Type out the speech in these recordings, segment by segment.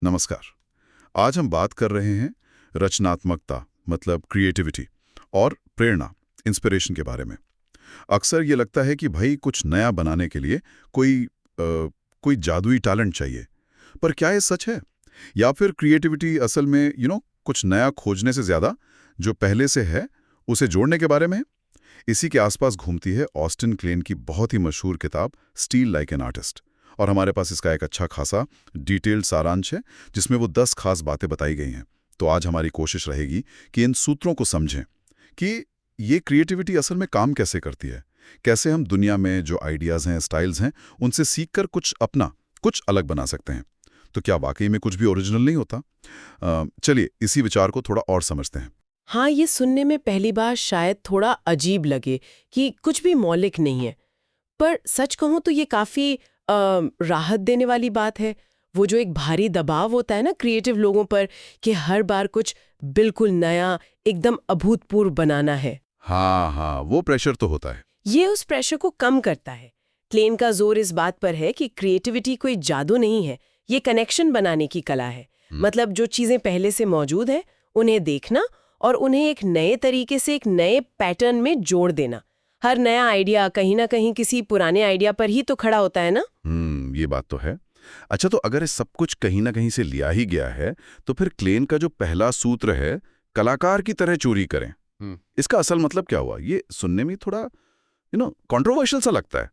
नमस्कार। आज हम बात कर रहे हैं रचनात्मकता मतलब क्रिएटिविटी और प्रेरणा इंस्पिरेशन के बारे में। अक्सर ये लगता है कि भाई कुछ नया बनाने के लिए कोई जादुई टैलेंट चाहिए, पर क्या ये सच है? या फिर क्रिएटिविटी असल में कुछ नया खोजने से ज़्यादा जो पहले से है उसे जोड़ने के बारे में है? इसी के आसपास घूमती है ऑस्टिन क्लेन की बहुत ही मशहूर किताब स्टील लाइक एन आर्टिस्ट। और हमारे पास इसका एक अच्छा खासा डिटेल्ड सारांश है जिसमें वो 10 खास बातें बताई गई हैं। तो आज हमारी कोशिश रहेगी कि इन सूत्रों को समझें कि ये क्रिएटिविटी असल में काम कैसे करती है, कैसे हम दुनिया में जो आइडियाज़ हैं, स्टाइल्स हैं, उनसे सीखकर कुछ अलग बना सकते हैं। तो क्या वाकई में कुछ भी ओरिजिनल नहीं होता? चलिए इसी विचार को थोड़ा और समझते हैं। हाँ, ये सुनने में पहली बार शायद थोड़ा अजीब लगे कि कुछ भी मौलिक नहीं है, पर सच कहूँ तो ये काफ़ी राहत देने वाली बात है। वो जो एक भारी दबाव होता है ना क्रिएटिव लोगों पर कि हर बार कुछ बिल्कुल नया, एकदम अभूतपूर्व बनाना है। हाँ, वो प्रेशर तो होता है। ये उस प्रेशर को कम करता है। क्लेन का जोर इस बात पर है कि क्रिएटिविटी कोई जादू नहीं है, ये कनेक्शन बनाने की कला है। मतलब जो चीज़ें पहले से मौजूद हैं, उन्हें देखना और उन्हें एक नए तरीके से एक नए पैटर्न में जोड़ देना। हर नया आइडिया कहीं ना कहीं किसी पुराने आइडिया पर ही तो खड़ा होता है ना। ये बात तो है। अच्छा, तो अगर ये सब कुछ कहीं ना कहीं से लिया ही गया है, तो फिर क्लेन का जो पहला सूत्र है, कलाकार की तरह चोरी करें, इसका असल मतलब क्या हुआ? ये सुनने में थोड़ा कंट्रोवर्शियल सा लगता है।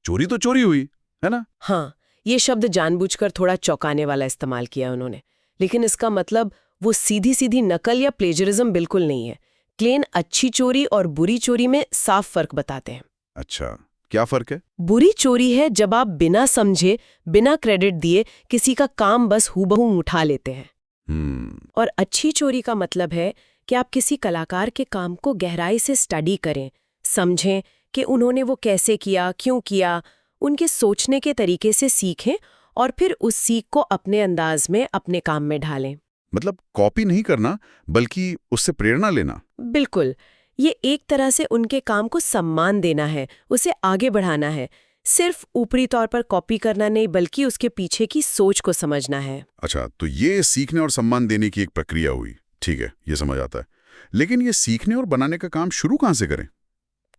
चोरी तो चोरी हुई, है ना? हाँ, ये शब्द जानबूझकर थोड़ा चौंकाने वाला इस्तेमाल किया उन्होंने, लेकिन इसका मतलब वो सीधी सीधी नकल या प्लेजरिज्म बिल्कुल नहीं है। क्लेन अच्छी चोरी और बुरी चोरी में साफ फर्क बताते हैं। अच्छा, क्या फर्क है? बुरी चोरी है जब आप बिना समझे, बिना क्रेडिट दिए किसी का काम बस हूबहू उठा लेते हैं। और अच्छी चोरी का मतलब है कि आप किसी कलाकार के काम को गहराई से स्टडी करें, समझें कि उन्होंने वो कैसे किया, क्यों किया, उनके सोचने के तरीके से सीखें और फिर उस सीख को अपने अंदाज में अपने काम में ढालें। मतलब कॉपी नहीं करना, बल्कि उससे प्रेरणा लेना। बिल्कुल, ये एक तरह से उनके काम को सम्मान देना है, उसे आगे बढ़ाना है। सिर्फ ऊपरी तौर पर कॉपी करना नहीं, बल्कि उसके पीछे की सोच को समझना है। अच्छा, तो ये सीखने और सम्मान देने की एक प्रक्रिया हुई। ठीक है, ये समझ आता है। लेकिन ये सीखने और बनाने का काम शुरू कहाँ से करें?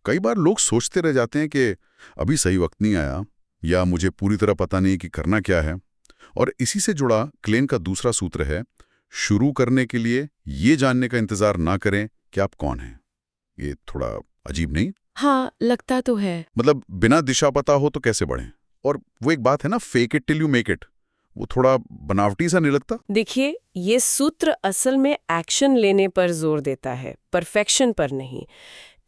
कई बार लोग सोचते रह जाते हैं कि अभी सही वक्त नहीं आया, या मुझे पूरी तरह पता नहीं कि करना क्या है। और इसी से जुड़ा क्लेन का दूसरा सूत्र है, शुरू करने के लिए ये जानने का इंतजार ना करें कि आप कौन हैं। ये थोड़ा अजीब नहीं? हाँ, लगता तो है। मतलब बिना दिशा पता हो तो कैसे बढ़ें? और वो एक बात है ना, fake it till you make it, वो थोड़ा बनावटी सा नहीं लगता? देखिए, ये सूत्र असल में एक्शन लेने पर जोर देता है, परफेक्शन पर नहीं।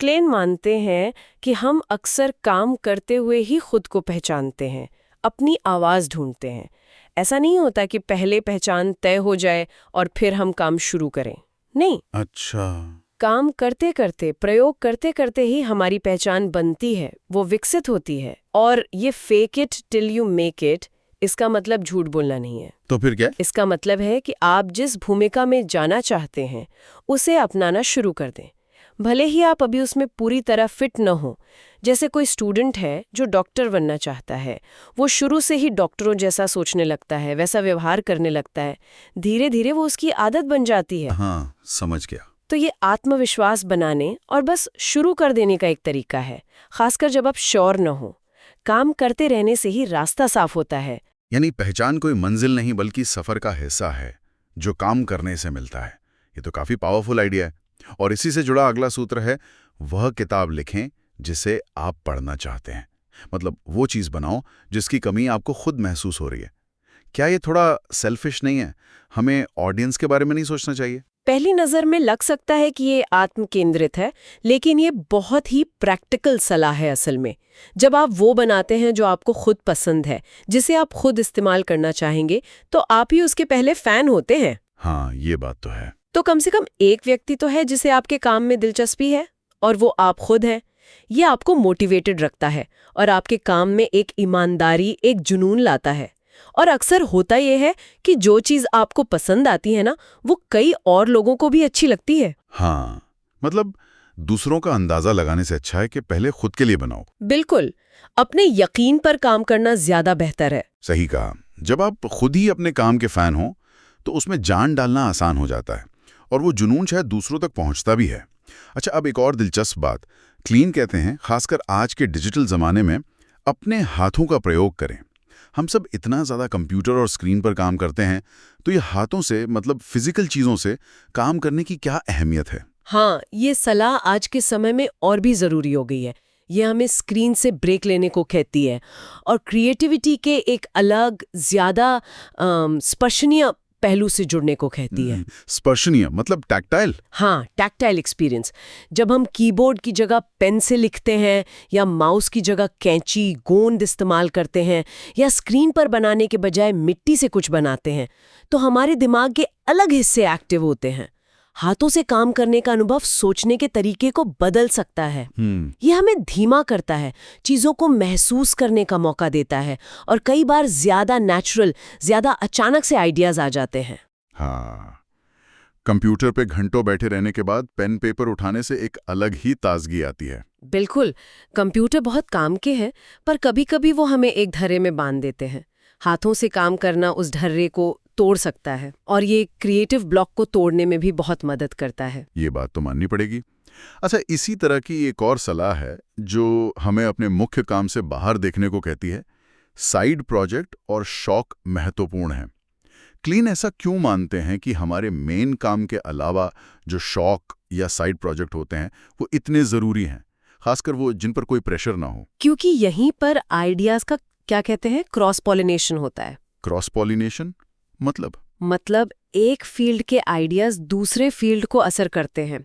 क्लेन मानते हैं कि हम अक्सर काम करते हुए ही खुद को पहचानते हैं, अपनी आवाज़ ढूंढते हैं। ऐसा नहीं होता कि पहले पहचान तय हो जाए और फिर हम काम शुरू करें। नहीं, अच्छा। काम करते करते, प्रयोग करते करते ही हमारी पहचान बनती है, वो विकसित होती है। और ये fake it till you make it, इसका मतलब झूठ बोलना नहीं है। तो फिर क्या? इसका मतलब है कि आप जिस भूमिका में जाना चाहते हैं उसे अपनाना शुरू कर दें, भले ही आप अभी उसमें पूरी तरह फिट न हो। जैसे कोई स्टूडेंट है जो डॉक्टर बनना चाहता है, वो शुरू से ही डॉक्टरों जैसा सोचने लगता है, वैसा व्यवहार करने लगता है। धीरे धीरे वो उसकी आदत बन जाती है। हाँ, समझ गया। तो ये आत्मविश्वास बनाने और बस शुरू कर देने का एक तरीका है, खासकर जब आप श्योर न हो। काम करते रहने से ही रास्ता साफ होता है। यानी पहचान कोई मंजिल नहीं, बल्कि सफर का हिस्सा है जो काम करने से मिलता है। ये तो काफी पावरफुल आइडिया है। और इसी से जुड़ा अगला सूत्र है, वह किताब लिखें जिसे आप पढ़ना चाहते हैं। मतलब वो चीज बनाओ जिसकी कमी आपको खुद महसूस हो रही है। क्या ये थोड़ा सेल्फिश नहीं है? हमें ऑडियंस के बारे में नहीं सोचना चाहिए? पहली नज़र में लग सकता है कि ये आत्म केंद्रित है, लेकिन ये बहुत ही प्रैक्टिकल सलाह है असल में। जब आप वो बनाते हैं जो आपको खुद पसंद है, जिसे आप खुद इस्तेमाल करना चाहेंगे, तो आप ही उसके पहले फैन होते हैं। हाँ, ये बात तो है। तो कम से कम एक व्यक्ति तो है जिसे आपके काम में दिलचस्पी है, और वो आप खुद हैं। ये आपको मोटिवेटेड रखता है और आपके काम में एक ईमानदारी, एक जुनून लाता है। और अक्सर होता यह है कि जो चीज़ आपको पसंद आती है ना, वो कई और लोगों को भी अच्छी लगती है। हाँ, मतलब दूसरों का अंदाजा लगाने से अच्छा है कि पहले खुद के लिए बनाओ। बिल्कुल, अपने यकीन पर काम करना ज्यादा बेहतर है। सही कहा। जब आप खुद ही अपने काम के फैन हो तो उसमें जान डालना आसान हो जाता है और वो जुनून शायद दूसरों तक पहुंचता भी है। अच्छा, अब एक और दिलचस्प बात, क्लीन कहते हैं खासकर आज के डिजिटल ज़माने में अपने हाथों का प्रयोग करें। हम सब इतना ज़्यादा कंप्यूटर और स्क्रीन पर काम करते हैं, तो ये हाथों से मतलब फिजिकल चीज़ों से काम करने की क्या अहमियत है? हाँ, ये सलाह आज के समय में और भी ज़रूरी हो गई है। ये हमें स्क्रीन से ब्रेक लेने को कहती है और क्रिएटिविटी के एक अलग, ज़्यादा स्पर्शनीय पहलू से जुड़ने को कहती है। स्पर्शनीय मतलब टैक्टाइल? हाँ, टैक्टाइल एक्सपीरियंस। जब हम कीबोर्ड की जगह पेन से लिखते हैं या माउस की जगह कैंची, गोंद इस्तेमाल करते हैं या स्क्रीन पर बनाने के बजाय मिट्टी से कुछ बनाते हैं, तो हमारे दिमाग के अलग हिस्से एक्टिव होते हैं। हाथों से काम करने का अनुभव सोचने के तरीके को बदल सकता है। ये हमें धीमा करता है, चीज़ों को महसूस करने का मौका देता है और कई बार ज़्यादा नेचुरल, ज़्यादा अचानक से आइडियाज़ आ जाते हैं। हाँ, कंप्यूटर पे घंटों बैठे रहने के बाद पेन पेपर उठाने से एक अलग ही ताजगी आती है। बिल्कुल, कंप्यूटर बहुत काम के हैं, पर कभी-कभी वो हमें एक धर्रे में बांध देते हैं। हाथों से काम करना उस ढर्रे को तोड़ सकता है और ये क्रिएटिव ब्लॉक को तोड़ने में भी बहुत मदद करता है। ये बात तो माननी पड़ेगी। अच्छा, इसी तरह की एक और सलाह है जो हमें अपने मुख्य काम से बाहर देखने को कहती है। साइड प्रोजेक्ट और शौक महत्वपूर्ण हैं। क्लीन ऐसा क्यों मानते हैं कि हमारे मेन काम के अलावा जो शौक या साइड प्रोजेक्ट होते हैं वो इतने ज़रूरी हैं, खासकर वो जिन पर कोई प्रेशर ना हो? क्योंकि यहीं पर आइडियाज़ का क्या कहते हैं, क्रॉस पॉलिनेशन होता है। क्रॉस पॉलिनेशन मतलब एक फील्ड के आइडियाज दूसरे फील्ड को असर करते हैं।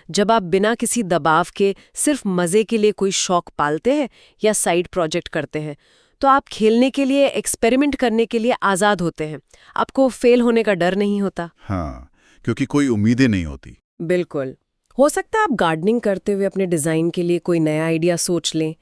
जब आप बिना किसी दबाव के सिर्फ मजे के लिए कोई शौक पालते हैं या साइड प्रोजेक्ट करते हैं, तो आप खेलने के लिए, एक्सपेरिमेंट करने के लिए आज़ाद होते हैं। आपको फेल होने का डर नहीं होता। हाँ, क्योंकि कोई उम्मीदें नहीं होती। बिल्कुल। हो सकता है आप गार्डनिंग करते हुए अपने डिज़ाइन के लिए कोई नया आइडिया सोच लें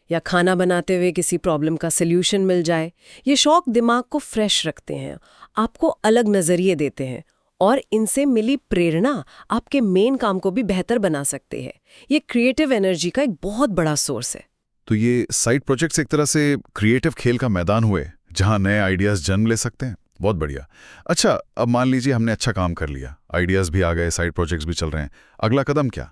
या खाना बनाते हुए किसी प्रॉब्लम का सल्यूशन मिल जाए। ये शौक दिमाग को फ्रेश रखते हैं, आपको अलग नज़रिए देते हैं और इनसे मिली प्रेरणा आपके मेन काम को भी बेहतर बना सकते हैं। ये क्रिएटिव एनर्जी का एक बहुत बड़ा सोर्स है। तो ये साइड प्रोजेक्ट्स एक तरह से क्रिएटिव खेल का मैदान हुए जहां नए आइडियाज जन्म ले सकते हैं। बहुत बढ़िया। अच्छा, अब मान लीजिए हमने अच्छा काम कर लिया, आइडियाज भी आ गए, साइड प्रोजेक्ट्स भी चल रहे हैं, अगला कदम क्या?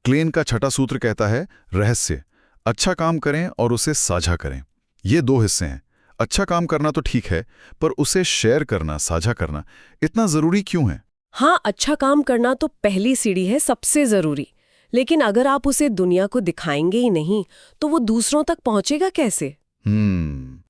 क्लेन का छठा सूत्र कहता है रहस्य। अच्छा काम करें और उसे साझा करें। ये दो हिस्से हैं। अच्छा काम करना तो ठीक है, पर उसे शेयर करना, साझा करना इतना जरूरी क्यों है? हाँ, अच्छा काम करना तो पहली सीढ़ी है, सबसे जरूरी। लेकिन अगर आप उसे दुनिया को दिखाएंगे ही नहीं, तो वो दूसरों तक पहुंचेगा कैसे?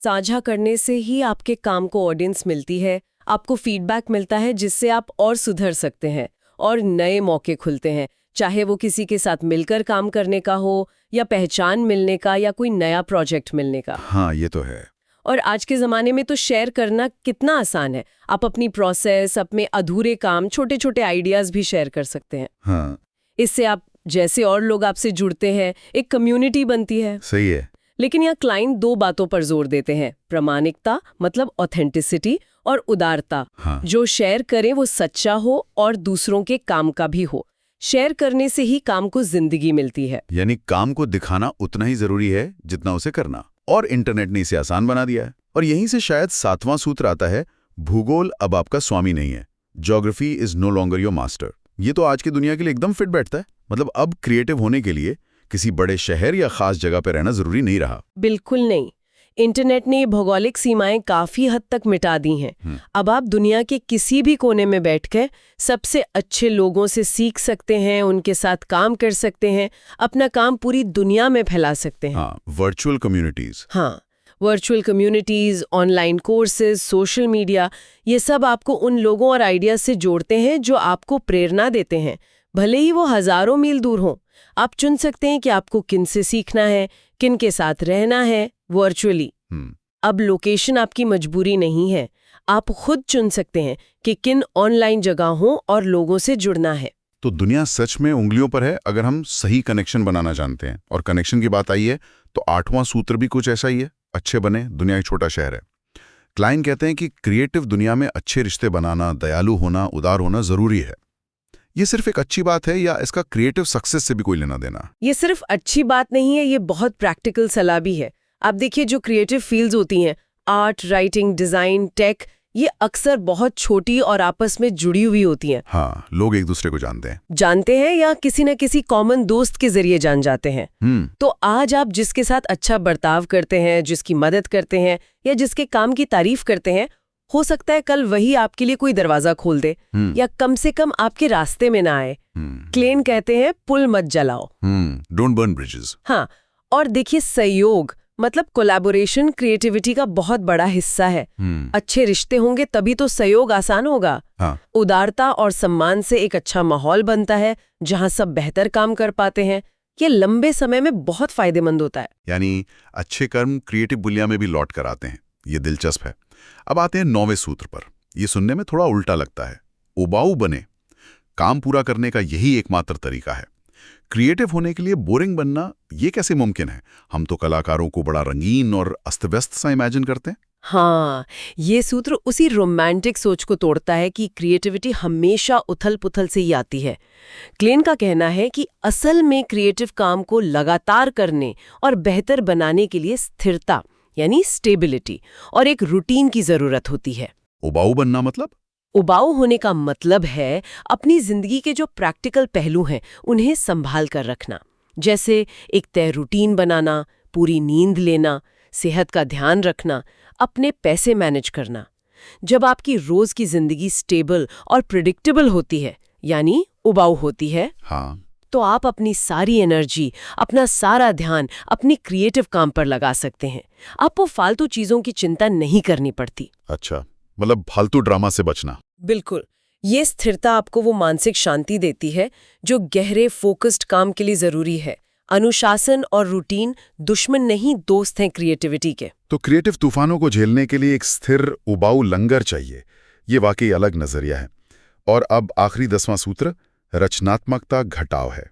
साझा करने से ही आपके काम को ऑडियंस मिलती है, आपको फीडबैक मिलता है जिससे आप और सुधर सकते हैं और नए मौके खुलते हैं, चाहे वो किसी के साथ मिलकर काम करने का हो या पहचान मिलने का या कोई नया प्रोजेक्ट मिलने का। हाँ, ये तो है। और आज के ज़माने में तो शेयर करना कितना आसान है। आप अपनी प्रोसेस, अपने अधूरे काम, छोटे छोटे आइडियाज़ भी शेयर कर सकते हैं। हाँ, इससे आप जैसे और लोग आपसे जुड़ते हैं, एक कम्युनिटी बनती है। सही है। लेकिन यहाँ क्लाइंट दो बातों पर जोर देते हैं, प्रामाणिकता मतलब ऑथेंटिसिटी और उदारता। हाँ। जो शेयर करे वो सच्चा हो और दूसरों के काम का भी हो। शेयर करने से ही काम को जिंदगी मिलती है। यानी काम को दिखाना उतना ही जरूरी है जितना उसे करना, और इंटरनेट ने इसे आसान बना दिया है। और यहीं से शायद 7वां सूत्र आता है, भूगोल अब आपका स्वामी नहीं है। Geography is no longer your master. ये तो आज की दुनिया के लिए एकदम फिट बैठता है। मतलब अब क्रिएटिव होने के लिए किसी बड़े शहर या खास जगह पर रहना जरूरी नहीं रहा। बिल्कुल नहीं। इंटरनेट ने भौगोलिक सीमाएं काफी हद तक मिटा दी हैं। अब आप दुनिया के किसी भी कोने में बैठकर सबसे अच्छे लोगों से सीख सकते हैं, उनके साथ काम कर सकते हैं, अपना काम पूरी दुनिया में फैला सकते हैं। हाँ, वर्चुअल कम्युनिटीज। हाँ, virtual communities, online courses, social media, ये सब आपको उन लोगों और आइडियाज से जोड़ते हैं जो आपको प्रेरणा देते हैं, भले ही वो हजारों मील दूर हों। आप चुन सकते हैं कि आपको किन से सीखना है, किन के साथ रहना है वर्चुअली। अब लोकेशन आपकी मजबूरी नहीं है। आप खुद चुन सकते हैं कि किन ऑनलाइन जगहों और लोगों से जुड़ना है। तो दुनिया सच में उंगलियों पर है अगर हम सही कनेक्शन बनाना जानते हैं। और कनेक्शन की बात आई है तो 8वां सूत्र भी कुछ ऐसा ही है, अच्छे बने, दुनिया एक छोटा शहर है। क्लाइन कहते हैं कि क्रिएटिव दुनिया में अच्छे रिश्ते बनाना, दयालु होना, उदार होना जरूरी है। ये सिर्फ एक अच्छी बात है या इसका क्रिएटिव सक्सेस से भी कोई लेना देना? ये सिर्फ अच्छी बात नहीं है, ये बहुत प्रैक्टिकल सलाह भी है। आप देखिए, जो क्रिएटिव फील्ड्स होती हैं, आर्ट, राइटिंग, डिजाइन, टेक, ये अक्सर बहुत छोटी और आपस में जुड़ी हुई होती हैं। हाँ, लोग एक दूसरे को जानते हैं या किसी न किसी कॉमन दोस्त के जरिए जान जाते हैं। तो आज आप जिसके साथ अच्छा बर्ताव करते हैं, जिसकी मदद करते हैं या जिसके काम की तारीफ करते हैं, हो सकता है कल वही आपके लिए कोई दरवाजा खोल दे या कम से कम आपके रास्ते में ना आए। क्लेन कहते हैं पुल मत जलाओ, डोंट बर्न ब्रिजेस। हाँ, और देखिए सहयोग मतलब कोलैबोरेशन क्रिएटिविटी का बहुत बड़ा हिस्सा है। अच्छे रिश्ते होंगे तभी तो सहयोग आसान होगा। हाँ। उदारता और सम्मान से एक अच्छा माहौल बनता है जहां सब बेहतर काम कर पाते हैं। ये लंबे समय में बहुत फायदेमंद होता है। यानी अच्छे कर्म क्रिएटिव बुलिया में भी लौट कर आते हैं। ये दिलचस्प है। अब आते हैं 9वें सूत्र पर। ये सुनने में थोड़ा उल्टा लगता है। उबाऊ बने, काम पूरा करने का यही एकमात्र तरीका है। क्रिएटिव होने के लिए बोरिंग बनना ये कैसे मुमकिन है? हम तो कलाकारों को बड़ा रंगीन और अस्तव्यस्त सा इमेजिन करते हैं। हाँ, ये सूत्र उसी रोमांटिक सोच को तोड़ता है कि क्रिएटिविटी हमेशा उथल-पुथल से ही आती है। क्लेन का कहना है कि असल में क्रिएटिव काम को लगातार करने और बेहतर बनाने के लिए स्थिरता यानी स्टेबिलिटी और एक रूटीन की जरूरत होती है। उबाऊ बनना मतलब? उबाऊ होने का मतलब है अपनी जिंदगी के जो प्रैक्टिकल पहलू हैं उन्हें संभाल कर रखना, जैसे एक तय रूटीन बनाना, पूरी नींद लेना, सेहत का ध्यान रखना, अपने पैसे मैनेज करना। जब आपकी रोज की जिंदगी स्टेबल और प्रिडिक्टेबल होती है यानी उबाऊ होती है, हाँ, तो आप अपनी सारी एनर्जी, अपना सारा ध्यान अपनी क्रिएटिव काम पर लगा सकते हैं। आपको फालतू चीजों की चिंता नहीं करनी पड़ती। अच्छा, मतलब फालतू ड्रामा से बचना। बिल्कुल। ये स्थिरता आपको वो मानसिक शांति देती है जो गहरे फोकस्ड काम के लिए जरूरी है। अनुशासन और रूटीन दुश्मन नहीं, दोस्त हैं क्रिएटिविटी के। तो क्रिएटिव तूफानों को झेलने के लिए एक स्थिर उबाऊ लंगर चाहिए। ये वाकई अलग नजरिया है। और अब आखिरी 10वां सूत्र रचनात्मकता घटाव है।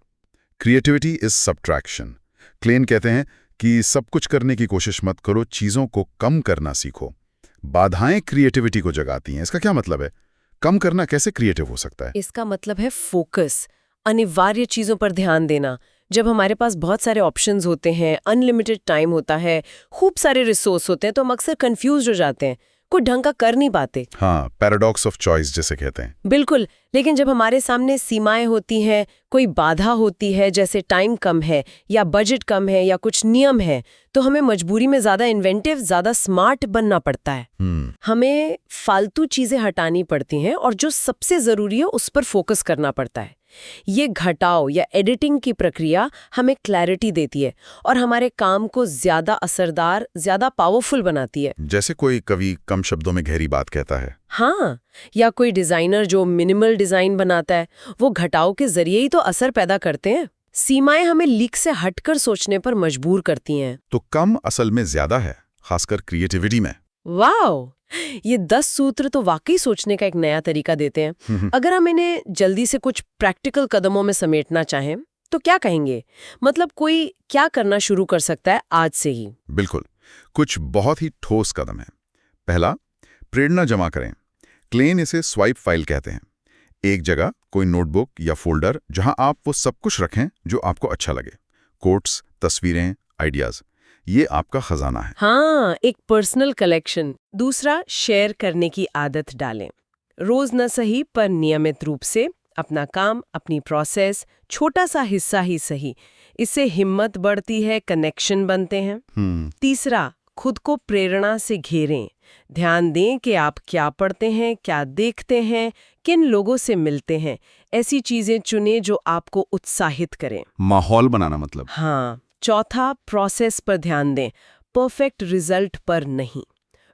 Creativity is subtraction. क्लेन कहते हैं कि सब कुछ करने की कोशिश मत करो, चीजों को कम करना सीखो। बाधाएं क्रिएटिविटी को जगाती हैं। इसका क्या मतलब है? कम करना कैसे क्रिएटिव हो सकता है? इसका मतलब है फोकस, अनिवार्य चीजों पर ध्यान देना। जब हमारे पास बहुत सारे ऑप्शंस होते हैं, अनलिमिटेड टाइम होता है, खूब सारे रिसोर्स होते हैं, तो हम अक्सर कंफ्यूज हो जाते हैं, कोई ढंग का कर नहीं पाते। हाँ, पैराडॉक्स ऑफ चॉइस जिसे कहते हैं। बिल्कुल। लेकिन जब हमारे सामने सीमाएं होती हैं, कोई बाधा होती है, जैसे टाइम कम है या बजट कम है या कुछ नियम है, तो हमें मजबूरी में ज्यादा इन्वेंटिव, ज्यादा स्मार्ट बनना पड़ता है। हमें फालतू चीजें हटानी पड़ती हैं और जो सबसे जरूरी है उस पर फोकस करना पड़ता है। ये घटाव या एडिटिंग की प्रक्रिया हमें क्लैरिटी देती है और हमारे काम को ज्यादा असरदार, ज्यादा पावरफुल बनाती है। जैसे कोई कवि कम शब्दों में गहरी बात कहता है। हाँ, या कोई डिजाइनर जो मिनिमल डिजाइन बनाता है, वो घटाव के जरिए ही तो असर पैदा करते हैं। सीमाएं हमें लीक से हटकर सोचने पर मजबूर करती हैं। तो कम असल में ज्यादा है, खासकर क्रिएटिविटी में। वाओ, ये 10 सूत्र तो वाकई सोचने का एक नया तरीका देते हैं। अगर हम इन्हें जल्दी से कुछ प्रैक्टिकल कदमों में समेटना चाहें तो क्या कहेंगे? मतलब कोई क्या करना शुरू कर सकता है आज से ही? बिल्कुल, कुछ बहुत ही ठोस कदम है। पहला, प्रेरणा जमा करें। क्लेन इसे स्वाइप फाइल कहते हैं। एक जगह कोई नोटबुक या फोल्डर जहां आप वो सब कुछ रखें जो आपको अच्छा लगे। कोट्स, तस्वीरें, आइडियाज, ये आपका खजाना है। हाँ, एक पर्सनल कलेक्शन। दूसरा, शेयर करने की आदत डालें। रोज न सही पर नियमित रूप से अपना काम, अपनी प्रोसेस, छोटा सा हिस्सा ही सही, इससे हिम्मत बढ़ती है, कनेक्शन बनते हैं। तीसरा, खुद को प्रेरणा से घेरें। ध्यान दें कि आप क्या पढ़ते हैं, क्या देखते हैं, किन लोगों से मिलते हैं। ऐसी चीजें चुनें जो आपको उत्साहित करें। माहौल बनाना मतलब? हाँ। चौथा, प्रोसेस पर ध्यान दें, परफेक्ट रिजल्ट पर नहीं।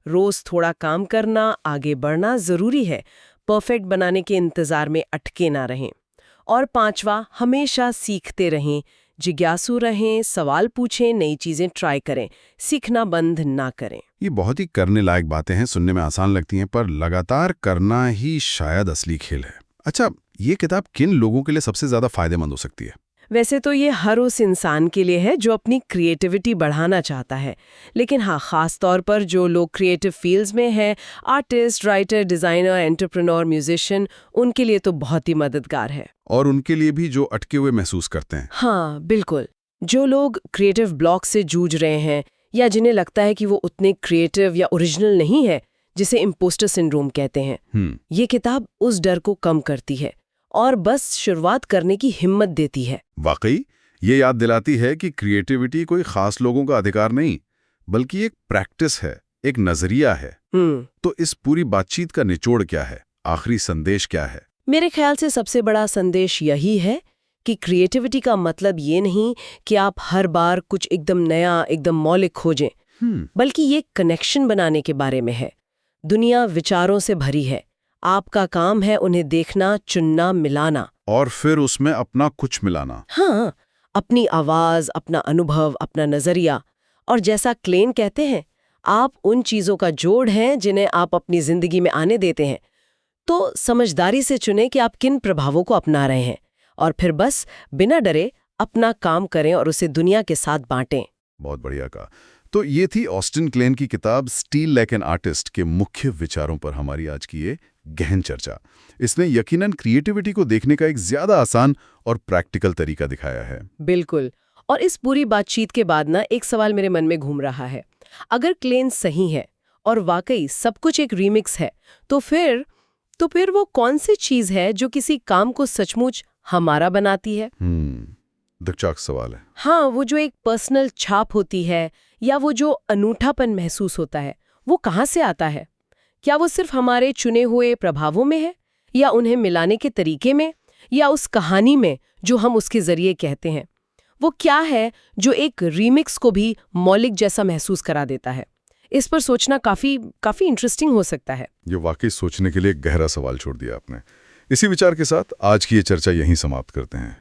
रोज थोड़ा काम करना, आगे बढ़ना जरूरी है, परफेक्ट बनाने के इंतजार में अटके ना रहें। और पांचवा, हमेशा सीखते रहें, जिज्ञासु रहें, सवाल पूछें, नई चीजें ट्राई करें, सीखना बंद ना करें। ये बहुत ही करने लायक बातें हैं, सुनने में आसान लगती हैं, पर लगातार करना ही शायद असली खेल है। अच्छा, ये किताब किन लोगों के लिए सबसे ज्यादा फायदेमंद हो सकती है? वैसे तो ये हर उस इंसान के लिए है जो अपनी क्रिएटिविटी बढ़ाना चाहता है, लेकिन हाँ, खास तौर पर जो लोग क्रिएटिव फील्ड्स में हैं, artist, writer, designer, entrepreneur, musician, उनके लिए तो बहुत ही मददगार है। और उनके लिए भी जो अटके हुए महसूस करते हैं। हाँ, बिल्कुल। जो लोग क्रिएटिव ब्लॉक से जूझ रहे हैं या जिन्हें लगता है कि वो उतने क्रिएटिव या ओरिजिनल नहीं है, जिसे इम्पोस्टर सिंड्रोम कहते हैं। ये किताब उस डर को कम करती है और बस शुरुआत करने की हिम्मत देती है। वाकई ये याद दिलाती है कि क्रिएटिविटी कोई खास लोगों का अधिकार नहीं, बल्कि एक प्रैक्टिस है, एक नजरिया है। तो इस पूरी बातचीत का निचोड़ क्या है, आखिरी संदेश क्या है? मेरे ख्याल से सबसे बड़ा संदेश यही है कि क्रिएटिविटी का मतलब ये नहीं कि आप हर बार कुछ एकदम नया, एकदम मौलिक खोजें, बल्कि ये कनेक्शन बनाने के बारे में है। दुनिया विचारों से भरी है, आपका काम है उन्हें देखना, चुनना, मिलाना और फिर उसमें अपना कुछ मिलाना। हाँ, अपनी आवाज, अपना अनुभव, अपना नजरिया। और जैसा क्लेन कहते हैं, आप उन चीजों का जोड़ हैं जिन्हें आप अपनी जिंदगी में आने देते हैं। तो समझदारी से चुनें कि आप किन प्रभावों को अपना रहे हैं और फिर बस बिना डरे अपना काम करें और उसे दुनिया के साथ बांटें। बहुत बढ़िया कहा। तो ये थी ऑस्टिन क्लेन की किताब स्टील लाइक एन आर्टिस्ट के मुख्य विचारों पर हमारी आज की ये गहन चर्चा। इसने यकीनन क्रिएटिविटी को देखने का एक ज्यादा आसान और प्रैक्टिकल तरीका दिखाया है। बिल्कुल। और इस पूरी बातचीत के बाद ना एक सवाल मेरे मन में घूम रहा है। अगर क्लेन सही है और वाकई सब कुछ एक रीमिक्स है, तो फिर वो कौन सी चीज है जो किसी काम को सचमुच हमारा बनाती है? दिलचस्प सवाल है। हाँ, वो जो एक पर्सनल छाप होती है या वो जो अनूठापन महसूस होता है, वो कहाँ से आता है? क्या वो सिर्फ हमारे चुने हुए प्रभावों में है, या उन्हें मिलाने के तरीके में, या उस कहानी में जो हम उसके जरिए कहते हैं? वो क्या है जो एक रीमिक्स को भी मौलिक जैसा महसूस करा देता है? इस पर सोचना काफी इंटरेस्टिंग हो सकता है। ये वाकई सोचने के लिए एक गहरा सवाल छोड़ दिया आपने। इसी विचार के साथ आज की ये चर्चा यहीं समाप्त करते हैं।